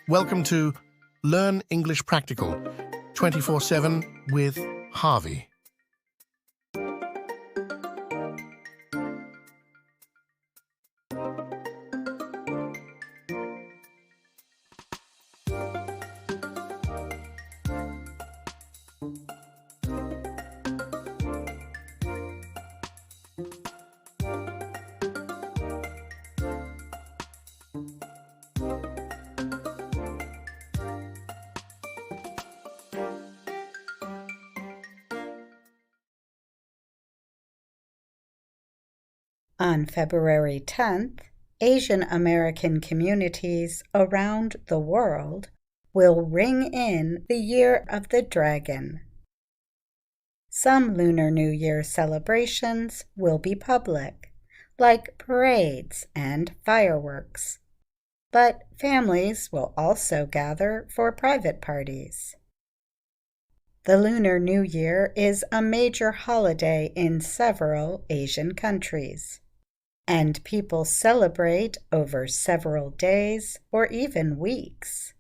Welcome to Learn English Practical 24/7 with Harvey. On February 10th, Asian American communities around the world will ring in the Year of the Dragon. Some Lunar New Year celebrations will be public, like parades and fireworks, but families will also gather for private parties. The Lunar New Year is a major holiday in several Asian countries, and people celebrate over several days or even weeks.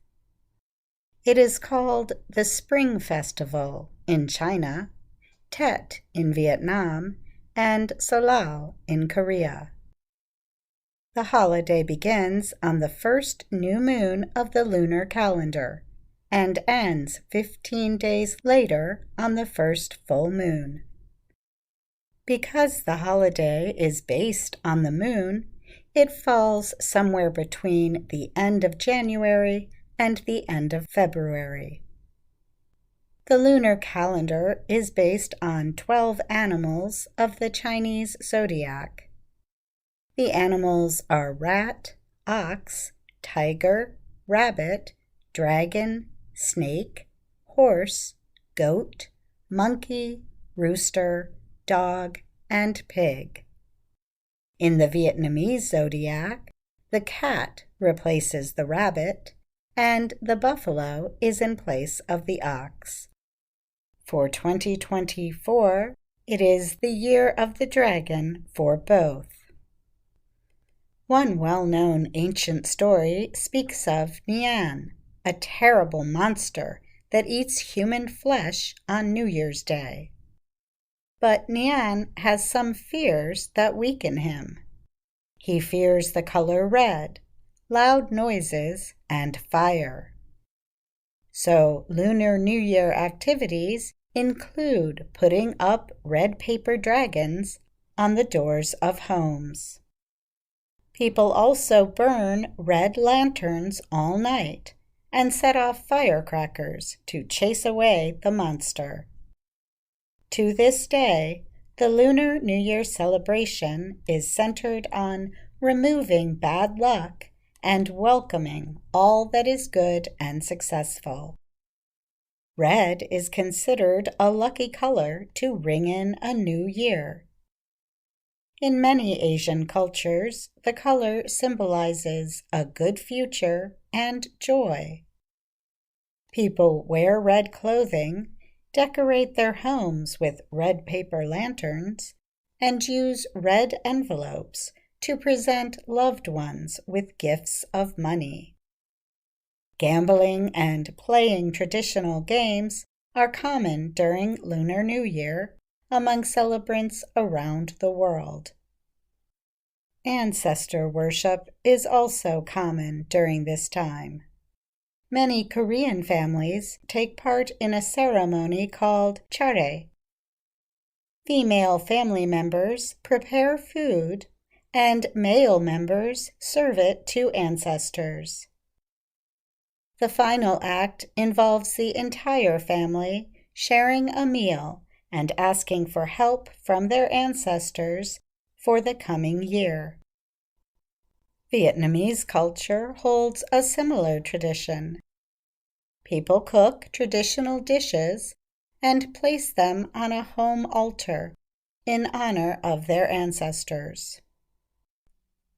It is called the Spring Festival in China, Tet in Vietnam, and Solal in Korea. The holiday begins on the first new moon of the lunar calendar and ends 15 days later on the first full moon. Because the holiday is based on the moon, it falls somewhere between the end of January and the end of February. The lunar calendar is based on 12 animals of the Chinese zodiac. The animals are rat, ox, tiger, rabbit, dragon, snake, horse, goat, monkey, rooster, dog, and pig. In the Vietnamese zodiac, the cat replaces the rabbit, and the buffalo is in place of the ox. For 2024, it is the Year of the Dragon for both. One well-known ancient story speaks of Nian, a terrible monster that eats human flesh on New Year's Day. But Nian has some fears that weaken him. He fears the color red, loud noises, and fire. So Lunar New Year activities include putting up red paper dragons on the doors of homes. People also burn red lanterns all night and set off firecrackers to chase away the monster. To this day, the Lunar New Year celebration is centered on removing bad luck and welcoming all that is good and successful. Red is considered a lucky color to ring in a new year. In many Asian cultures, the color symbolizes a good future and joy. People wear red clothing, decorate their homes with red paper lanterns, and use red envelopes to present loved ones with gifts of money. Gambling and playing traditional games are common during Lunar New Year among celebrants around the world. Ancestor worship is also common during this time. Many Korean families take part in a ceremony called chare. Female family members prepare food, and male members serve it to ancestors. The final act involves the entire family sharing a meal and asking for help from their ancestors for the coming year. Vietnamese culture holds a similar tradition. People cook traditional dishes and place them on a home altar in honor of their ancestors.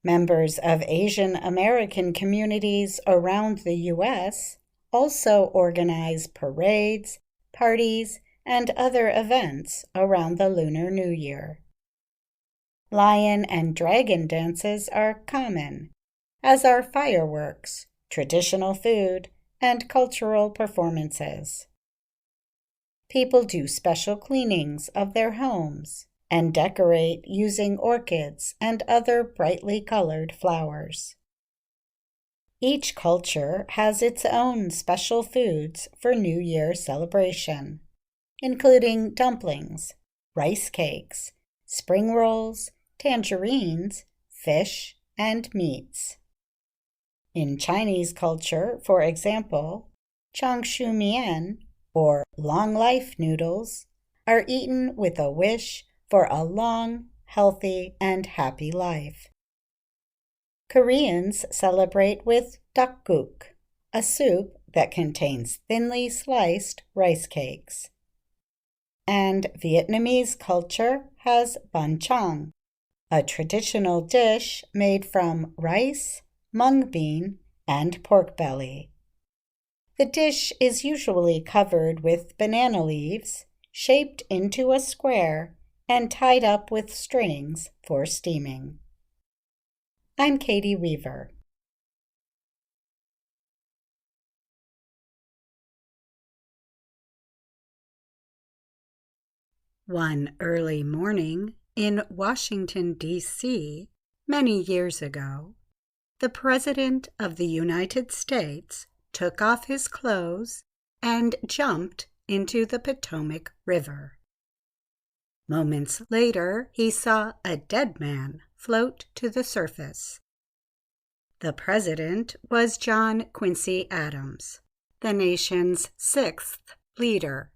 Members of Asian American communities around the U.S. also organize parades, parties, and other events around the Lunar New Year. Lion and dragon dances are common, as are fireworks, traditional food, and cultural performances. People do special cleanings of their homes and decorate using orchids and other brightly colored flowers. Each culture has its own special foods for New Year celebration, including dumplings, rice cakes, spring rolls, tangerines, fish, and meats. In Chinese culture, for example, changshu mian, or long life noodles, are eaten with a wish for a long, healthy, and happy life. Koreans celebrate with dakguk, a soup that contains thinly sliced rice cakes. And Vietnamese culture has bánh chang, a traditional dish made from rice, mung bean, and pork belly. The dish is usually covered with banana leaves, shaped into a square, and tied up with strings for steaming. I'm Katie Weaver. One early morning in Washington, D.C., many years ago, the President of the United States took off his clothes and jumped into the Potomac River. Moments later, he saw a dead man float to the surface. The president was John Quincy Adams, the nation's 6th leader.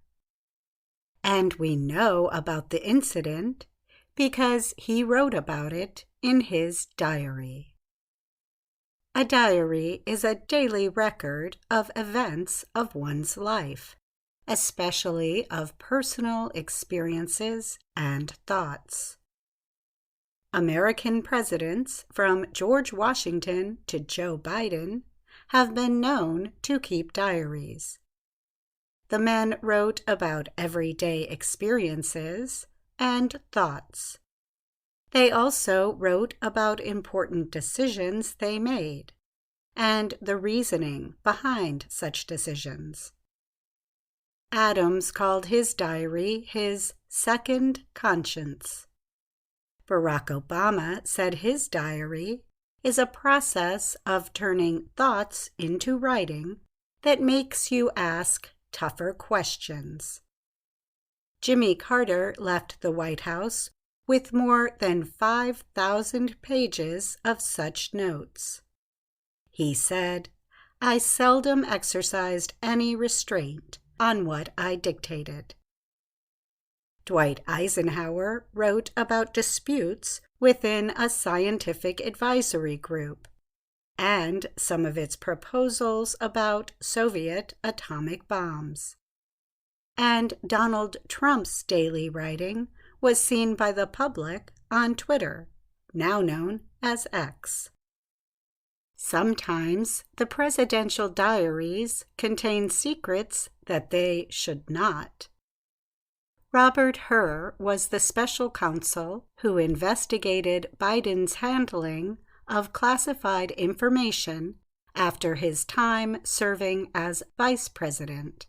And we know about the incident because he wrote about it in his diary. A diary is a daily record of events of one's life, especially of personal experiences and thoughts. American presidents from George Washington to Joe Biden have been known to keep diaries. The men wrote about everyday experiences and thoughts. They also wrote about important decisions they made and the reasoning behind such decisions. Adams called his diary his second conscience. Barack Obama said his diary is a process of turning thoughts into writing that makes you ask tougher questions. Jimmy Carter left the White House with more than 5,000 pages of such notes. He said, "I seldom exercised any restraint on what I dictated." Dwight Eisenhower wrote about disputes within a scientific advisory group and some of its proposals about Soviet atomic bombs. And Donald Trump's daily writing was seen by the public on Twitter, now known as X. Sometimes the presidential diaries contain secrets that they should not. Robert Hur was the special counsel who investigated Biden's handling of classified information after his time serving as vice president.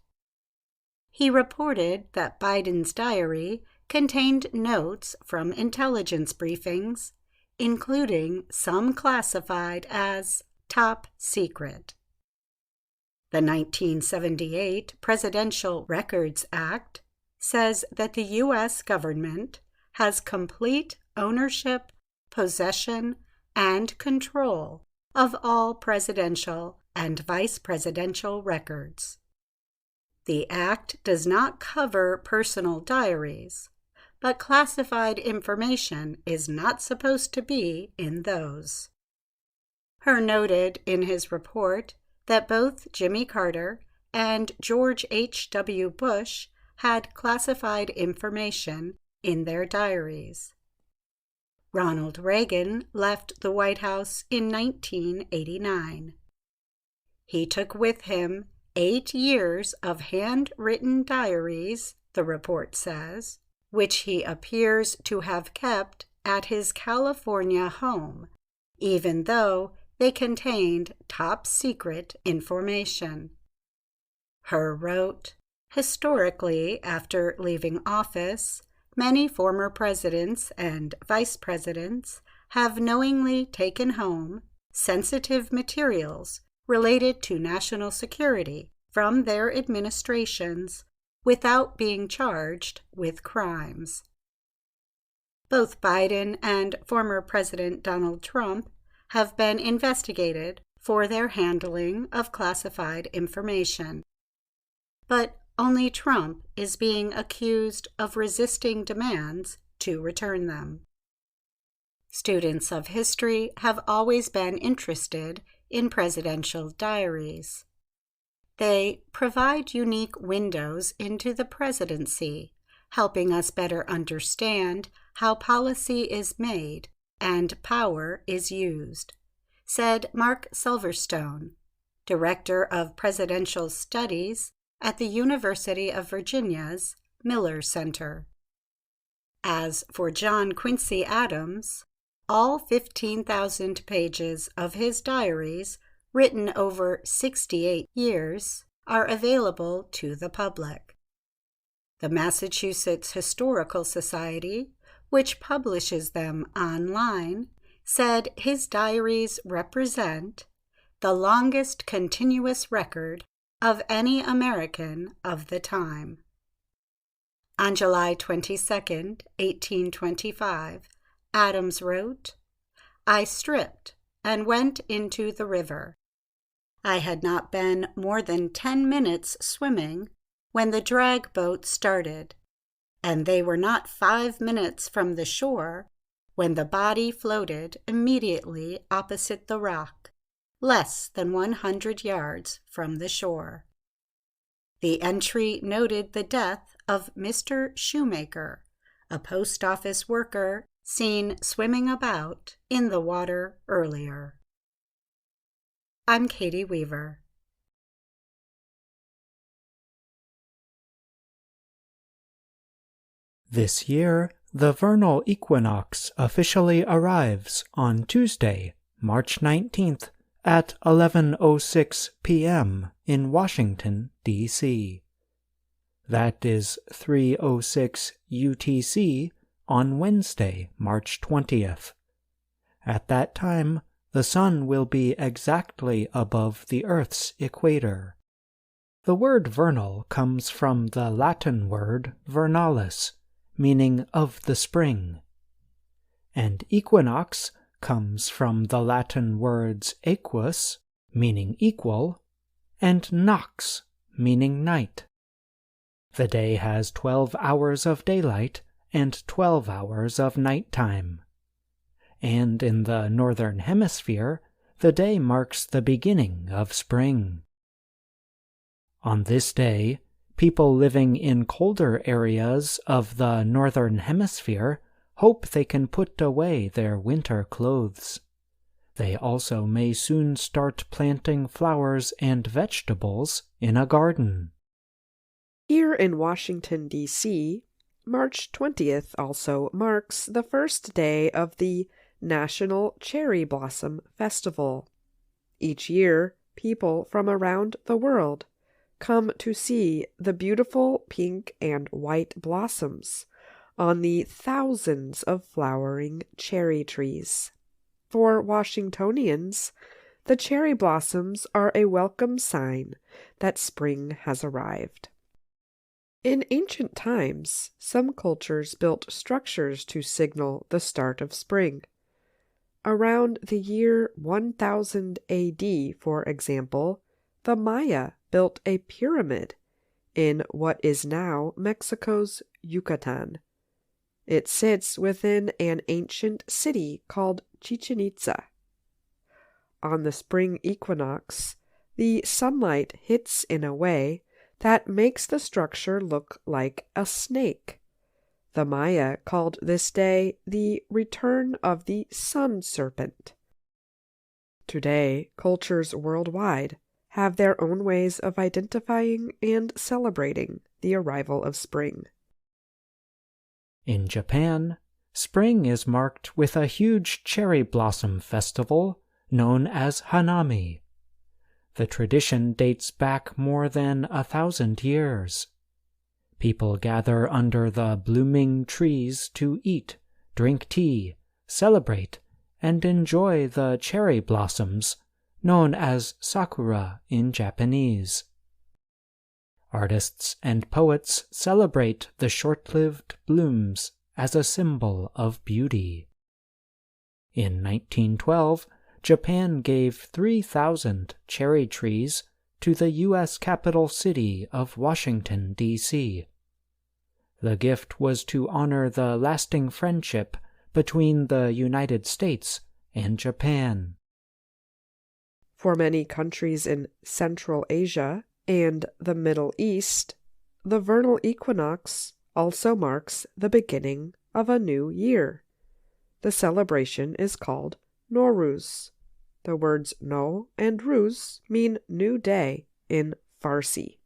He reported that Biden's diary contained notes from intelligence briefings, including some classified as top secret. The 1978 Presidential Records Act says that the U.S. government has complete ownership, possession, and control of all presidential and vice presidential records. The Act does not cover personal diaries, but classified information is not supposed to be in those. Hur noted in his report that both Jimmy Carter and George H.W. Bush had classified information in their diaries. Ronald Reagan left the White House in 1989. He took with him 8 years of handwritten diaries, the report says, which he appears to have kept at his California home, even though they contained top-secret information. Her wrote, "Historically, after leaving office, many former presidents and vice presidents have knowingly taken home sensitive materials related to national security from their administrations without being charged with crimes." Both Biden and former President Donald Trump have been investigated for their handling of classified information. But only Trump is being accused of resisting demands to return them. Students of history have always been interested in presidential diaries. They provide unique windows into the presidency, helping us better understand how policy is made and power is used, said Mark Silverstone, Director of Presidential Studies at the University of Virginia's Miller Center. As for John Quincy Adams, all 15,000 pages of his diaries, written over 68 years, are available to the public. The Massachusetts Historical Society, which publishes them online, said his diaries represent the longest continuous record of any American of the time. On July 22, 1825, Adams wrote, "I stripped and went into the river. I had not been more than 10 minutes swimming when the drag boat started, and they were not 5 minutes from the shore when the body floated immediately opposite the rock, less than 100 yards from the shore." The entry noted the death of Mr. Shoemaker, a post office worker seen swimming about in the water earlier. I'm Katie Weaver. This year, the vernal equinox officially arrives on Tuesday, March 19th at 11:06 p.m. in Washington, D.C. That is 3:06 UTC on Wednesday, March 20th. At that time, the sun will be exactly above the Earth's equator. The word vernal comes from the Latin word vernalis, meaning of the spring. And equinox comes from the Latin words equus, meaning equal, and nox, meaning night. The day has 12 hours of daylight and 12 hours of nighttime. And in the northern hemisphere, the day marks the beginning of spring. On this day, people living in colder areas of the northern hemisphere hope they can put away their winter clothes. They also may soon start planting flowers and vegetables in a garden. Here in Washington, D.C., March 20th also marks the first day of the National Cherry Blossom Festival. Each year, people from around the world come to see the beautiful pink and white blossoms on the thousands of flowering cherry trees. For Washingtonians, the cherry blossoms are a welcome sign that spring has arrived. In ancient times, some cultures built structures to signal the start of spring. Around the year 1000 AD, for example, the Maya built a pyramid in what is now Mexico's Yucatan. It sits within an ancient city called Chichen Itza. On the spring equinox, the sunlight hits in a way that makes the structure look like a snake. The Maya called this day the return of the sun serpent. Today, cultures worldwide have their own ways of identifying and celebrating the arrival of spring. In Japan, spring is marked with a huge cherry blossom festival known as Hanami. The tradition dates back more than 1,000 years. People gather under the blooming trees to eat, drink tea, celebrate, and enjoy the cherry blossoms, known as sakura in Japanese. Artists and poets celebrate the short-lived blooms as a symbol of beauty. In 1912, Japan gave 3,000 cherry trees to the U.S. capital city of Washington, D.C. The gift was to honor the lasting friendship between the United States and Japan. For many countries in Central Asia and the Middle East, the vernal equinox also marks the beginning of a new year. The celebration is called Nowruz. The words no and ruz mean new day in Farsi.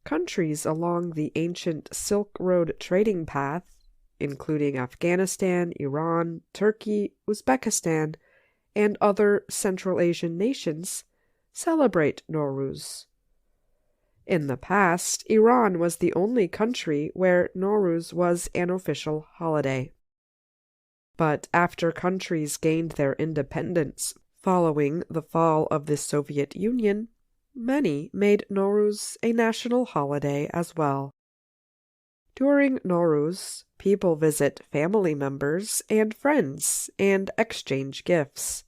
Countries along the ancient Silk Road trading path, including Afghanistan, Iran, Turkey, Uzbekistan, and other Central Asian nations, celebrate Nowruz. In the past, Iran was the only country where Nowruz was an official holiday. But after countries gained their independence following the fall of the Soviet Union, many made Nowruz a national holiday as well. During Nowruz, people visit family members and friends and exchange gifts.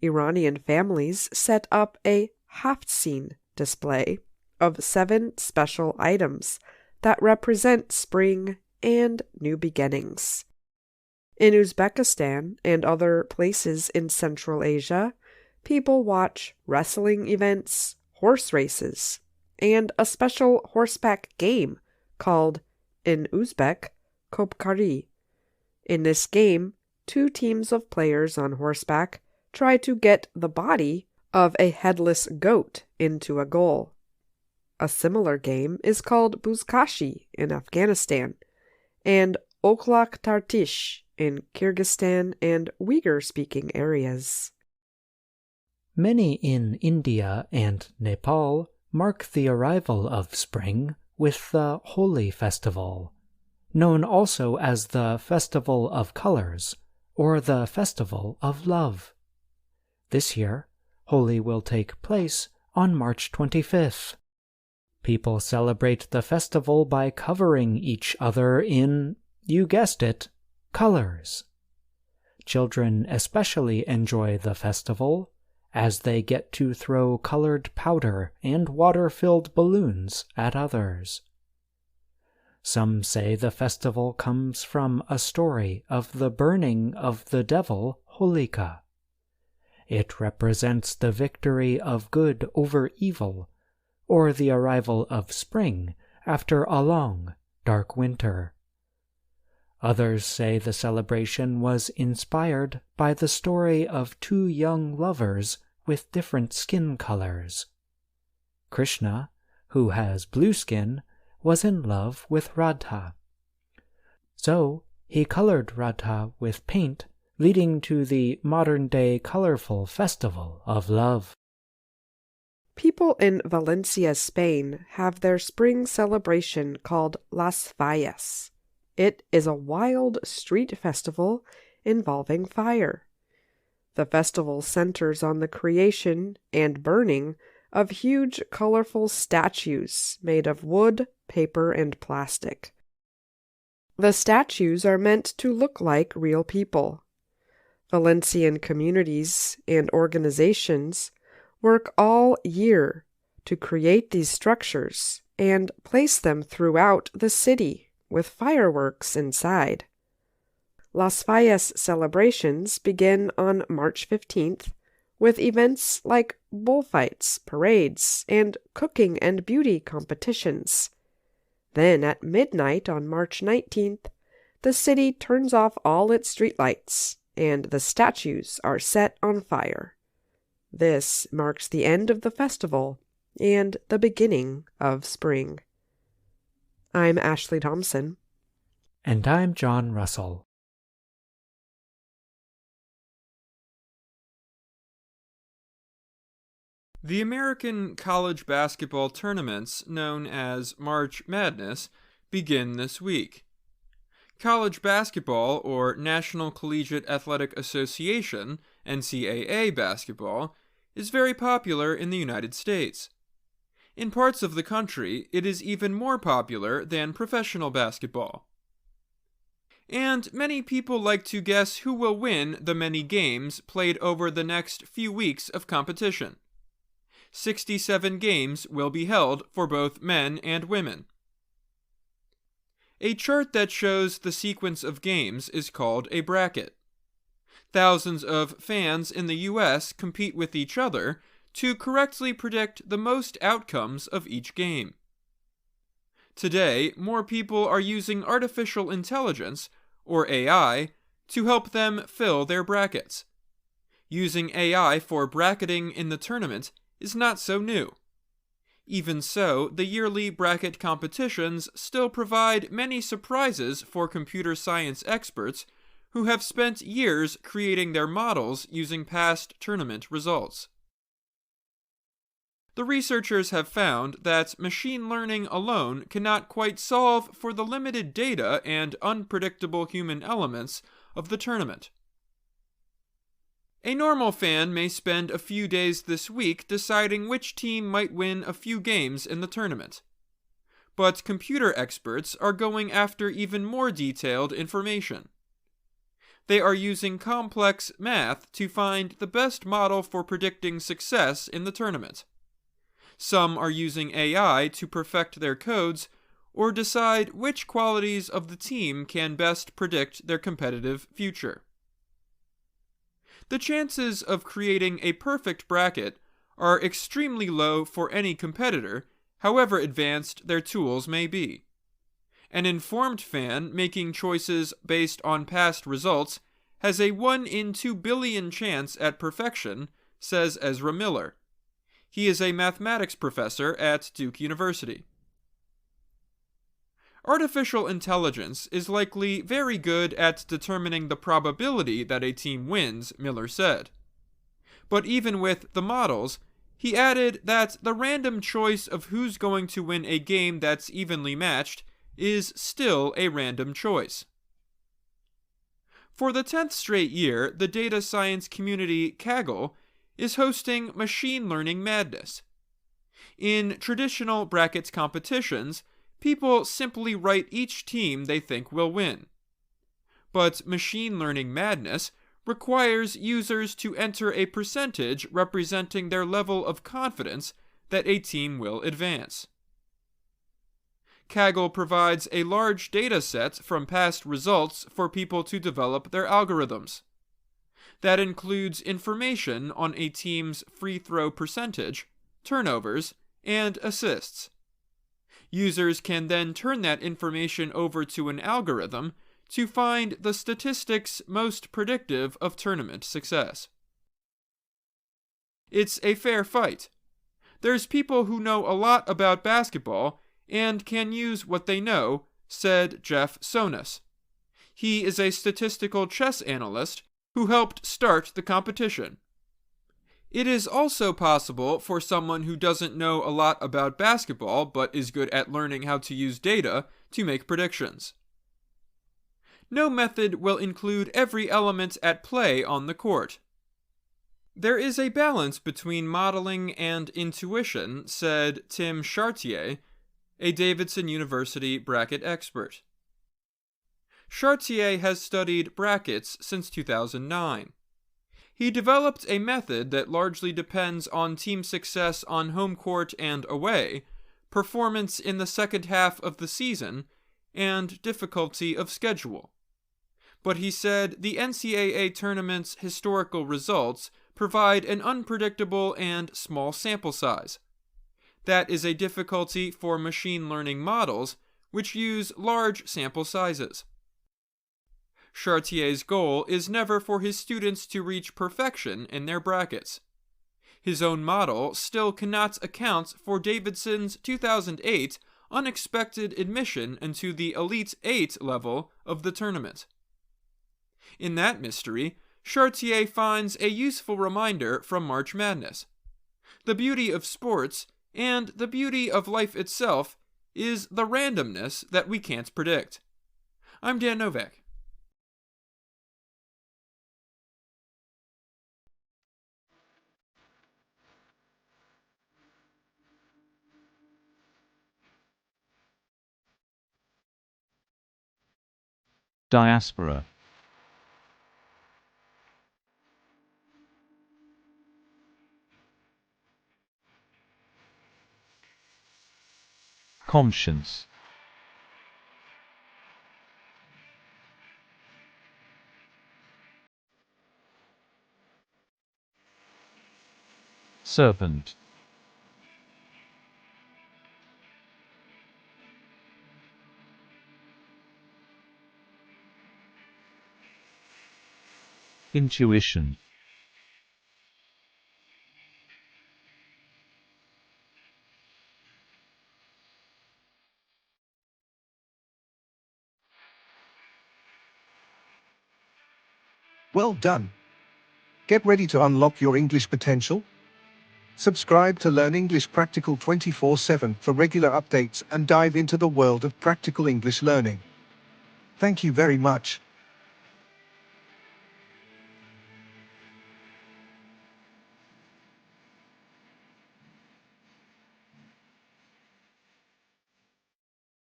Iranian families set up a haftzin display of 7 special items that represent spring and new beginnings. In Uzbekistan and other places in Central Asia, people watch wrestling events, horse races, and a special horseback game called, in Uzbek, Kopkari. In this game, 2 teams of players on horseback try to get the body of a headless goat into a goal. A similar game is called Buzkashi in Afghanistan, and Oklak Tartish in Kyrgyzstan and Uyghur-speaking areas. Many in India and Nepal mark the arrival of spring with the Holi festival, known also as the Festival of Colors or the Festival of Love. This year, Holi will take place on March 25th. People celebrate the festival by covering each other in, you guessed it, colors. Children especially enjoy the festival, as they get to throw colored powder and water-filled balloons at others. Some say the festival comes from a story of the burning of the devil Holika. It represents the victory of good over evil, or the arrival of spring after a long, dark winter. Others say the celebration was inspired by the story of 2 young lovers with different skin colors. Krishna, who has blue skin, was in love with Radha. So he colored Radha with paint, leading to the modern-day colorful festival of love. People in Valencia, Spain, have their spring celebration called Las Fallas. It is a wild street festival involving fire. The festival centers on the creation and burning of huge, colorful statues made of wood, paper, and plastic. The statues are meant to look like real people. Valencian communities and organizations work all year to create these structures and place them throughout the city with fireworks inside. Las Fallas celebrations begin on March 15th with events like bullfights, parades, and cooking and beauty competitions. Then at midnight on March 19th, the city turns off all its streetlights and the statues are set on fire. This marks the end of the festival and the beginning of spring. I'm Ashley Thompson. And I'm John Russell. The American college basketball tournaments, known as March Madness, begin this week. College basketball, or National Collegiate Athletic Association, NCAA basketball, is very popular in the United States. In parts of the country, it is even more popular than professional basketball. And many people like to guess who will win the many games played over the next few weeks of competition. 67 games will be held for both men and women. A chart that shows the sequence of games is called a bracket. Thousands of fans in the U.S. compete with each other to correctly predict the most outcomes of each game. Today, more people are using artificial intelligence, or AI, to help them fill their brackets. Using AI for bracketing in the tournament is not so new. Even so, the yearly bracket competitions still provide many surprises for computer science experts who have spent years creating their models using past tournament results. The researchers have found that machine learning alone cannot quite solve for the limited data and unpredictable human elements of the tournament. A normal fan may spend a few days this week deciding which team might win a few games in the tournament. But computer experts are going after even more detailed information. They are using complex math to find the best model for predicting success in the tournament. Some are using AI to perfect their codes or decide which qualities of the team can best predict their competitive future. The chances of creating a perfect bracket are extremely low for any competitor, however advanced their tools may be. An informed fan making choices based on past results has a 1 in 2 billion chance at perfection, says Ezra Miller. He is a mathematics professor at Duke University. Artificial intelligence is likely very good at determining the probability that a team wins, Miller said. But even with the models, he added that the random choice of who's going to win a game that's evenly matched is still a random choice. For the 10th straight year, the data science community Kaggle is hosting Machine Learning Madness. In traditional brackets competitions, people simply write each team they think will win. But Machine Learning Madness requires users to enter a percentage representing their level of confidence that a team will advance. Kaggle provides a large data set from past results for people to develop their algorithms. That includes information on a team's free throw percentage, turnovers, and assists. Users can then turn that information over to an algorithm to find the statistics most predictive of tournament success. It's a fair fight. There's people who know a lot about basketball and can use what they know, said Jeff Sonas. He is a statistical chess analyst who helped start the competition. It is also possible for someone who doesn't know a lot about basketball but is good at learning how to use data to make predictions. No method will include every element at play on the court. There is a balance between modeling and intuition, said Tim Chartier, a Davidson University bracket expert. Chartier has studied brackets since 2009. He developed a method that largely depends on team success on home court and away, performance in the second half of the season, and difficulty of schedule. But he said the NCAA tournament's historical results provide an unpredictable and small sample size. That is a difficulty for machine learning models, which use large sample sizes. Chartier's goal is never for his students to reach perfection in their brackets. His own model still cannot account for Davidson's 2008 unexpected admission into the Elite 8 level of the tournament. In that mystery, Chartier finds a useful reminder from March Madness. The beauty of sports, and the beauty of life itself, is the randomness that we can't predict. I'm Dan Novak. Diaspora. Conscience. Serpent. Intuition. Well done. Get ready to unlock your English potential. Subscribe to Learn English Practical 24/7 for regular updates and dive into the world of practical English learning. Thank you very much.